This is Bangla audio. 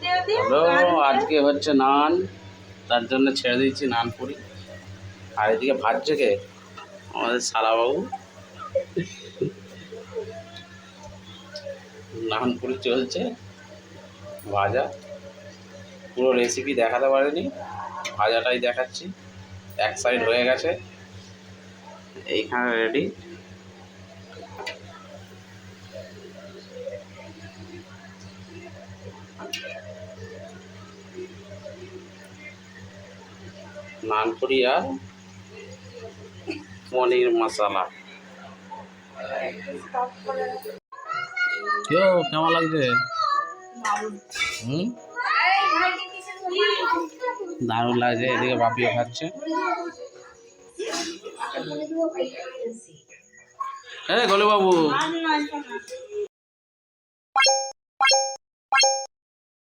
হ্যালো, আজকে হচ্ছে নান, তার জন্য ছেড়ে দিয়েছি নান পুরি। আর এদিকে ভাজছে কে? আমাদের সালাবাবু। নান পুরি চলছে, ভাজা। পুরো রেসিপি দেখাতে পারিনি, ভাজাটাই দেখাচ্ছি। এক সাইড হয়ে গেছে, এইখানে রেডি। নান পুরি আর পনির মশলা। কেমন লাগছে? দারুণ লাগছে। এদিকে বাপিও খাচ্ছে। হ্যাঁ গোলু বাবু,